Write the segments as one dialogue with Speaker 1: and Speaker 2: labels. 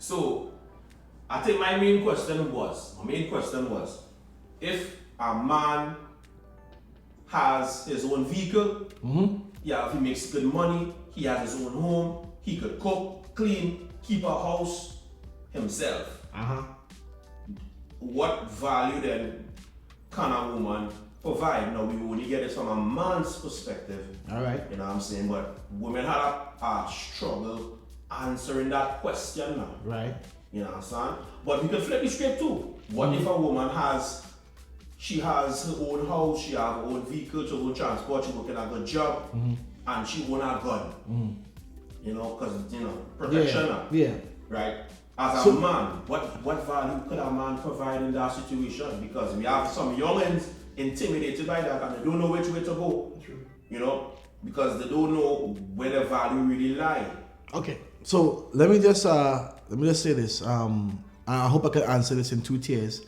Speaker 1: So I think my main question was, if a man has his own vehicle, he makes good money, he has his own home, he could cook, clean, keep a house himself. What value then can a woman provide? Now we only get it from a man's perspective.
Speaker 2: All right.
Speaker 1: You know what I'm saying? But women had a struggle answering that question now.
Speaker 2: Right.
Speaker 1: You know what I'm saying? But we can flip it straight too. What if a woman has her own house, she have her own vehicle, her own transport, she working a good job, and she own a gun. You know, because protection.
Speaker 2: Yeah.
Speaker 1: Right? As a man, what value could a man provide in that situation? Because we have some youngins intimidated by that and they don't know which way to go.
Speaker 3: True.
Speaker 1: You know, because they don't know where the value really lie.
Speaker 2: Okay. So let me just say this. I hope I can answer this in 2 tiers,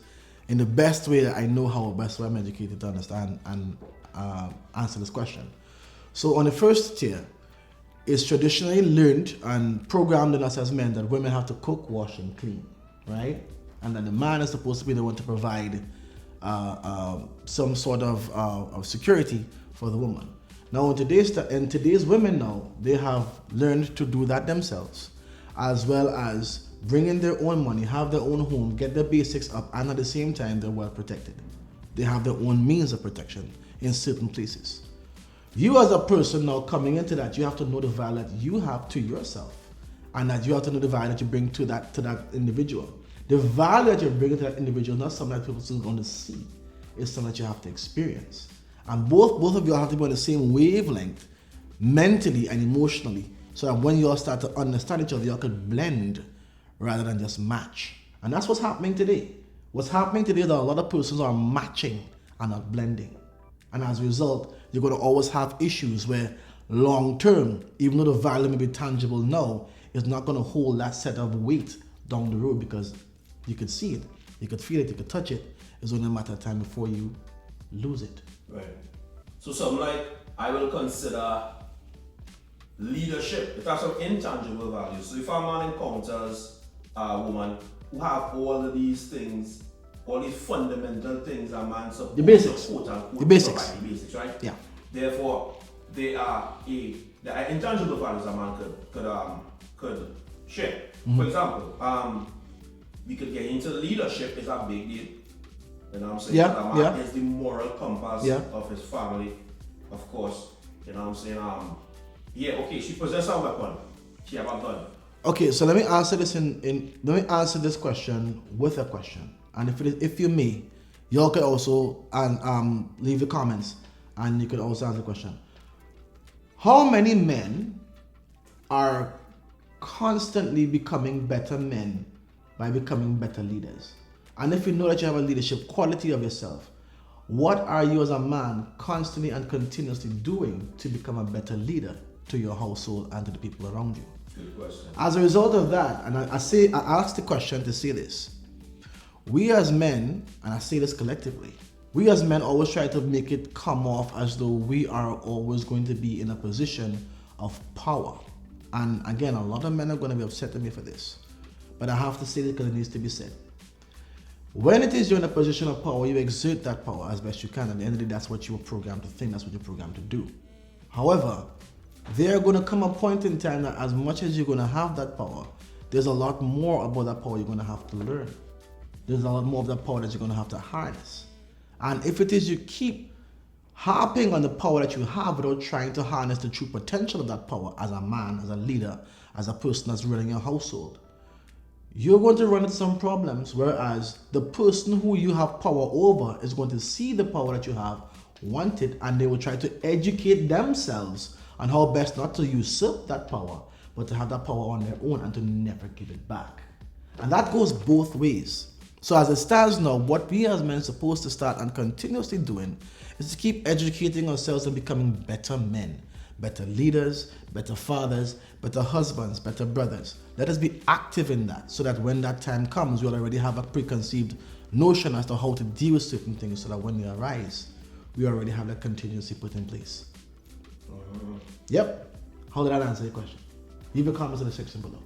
Speaker 2: in the best way that I know how, best way I'm educated to understand and answer this question. So on the first tier, it's traditionally learned and programmed in us as men that women have to cook, wash, and clean, right? And that the man is supposed to be the one to provide some sort of security for the woman. Now, in today's women now, they have learned to do that themselves, as well as bring in their own money, have their own home, get their basics up, and at the same time, they're well protected. They have their own means of protection in certain places. You as a person now coming into that, you have to know the value that you have to yourself, and that you have to know the value that you bring to that individual. The value that you're bringing to that individual is not something that people are going to see. It's something that you have to experience. And both of you have to be on the same wavelength, mentally and emotionally, so that when you all start to understand each other, you all can blend rather than just match. And that's what's happening today. What's happening today is that a lot of persons are matching and not blending. And as a result, you're going to always have issues where long term, even though the value may be tangible now, it's not going to hold that set of weight down the road, because you could see it, you could feel it, you could touch it. It's only a matter of time before you lose it.
Speaker 1: Right. So something like, I will consider leadership. It has some intangible value. So if a man encounters a woman who have all of these things, all these fundamental things a man supposed
Speaker 2: the basics.
Speaker 1: to quote unquote
Speaker 2: The basics.
Speaker 1: provide, the basics, right?
Speaker 2: Yeah.
Speaker 1: Therefore, they are intangible values a man could share. For example, we could get into leadership is a big deal. You know what I'm saying?
Speaker 2: Yeah,
Speaker 1: A man is the moral compass of his family, of course. You know what I'm saying? She possesses a weapon. She have a gun.
Speaker 2: Okay, so let me answer this let me answer this question with a question. And if you may, y'all could also leave the comments, and you could also answer the question. How many men are constantly becoming better men by becoming better leaders? And if you know that you have a leadership quality of yourself, what are you as a man constantly and continuously doing to become a better leader to your household and to the people around you?
Speaker 1: Good question.
Speaker 2: As a result of that, and I ask the question to say this, we as men, and I say this collectively, we as men always try to make it come off as though we are always going to be in a position of power. And again, a lot of men are going to be upset at me for this, but I have to say it because it needs to be said. When it is you're in a position of power, you exert that power as best you can. At the end of the day, that's what you were programmed to think, that's what you're programmed to do. However, there are going to come a point in time that as much as you're going to have that power, there's a lot more about that power you're going to have to learn. There's a lot more of that power that you're going to have to harness. And if it is you keep harping on the power that you have without trying to harness the true potential of that power as a man, as a leader, as a person that's running your household, you're going to run into some problems, whereas the person who you have power over is going to see the power that you have, want it, and they will try to educate themselves on how best not to usurp that power, but to have that power on their own and to never give it back. And that goes both ways. So as it stands now, what we as men are supposed to start and continuously doing is to keep educating ourselves and becoming better men, better leaders, better fathers, better husbands, better brothers. Let us be active in that, so that when that time comes, we'll already have a preconceived notion as to how to deal with certain things, so that when they arise, we already have that contingency put in place. Yep. How did that answer your question? Leave your comments in the section below.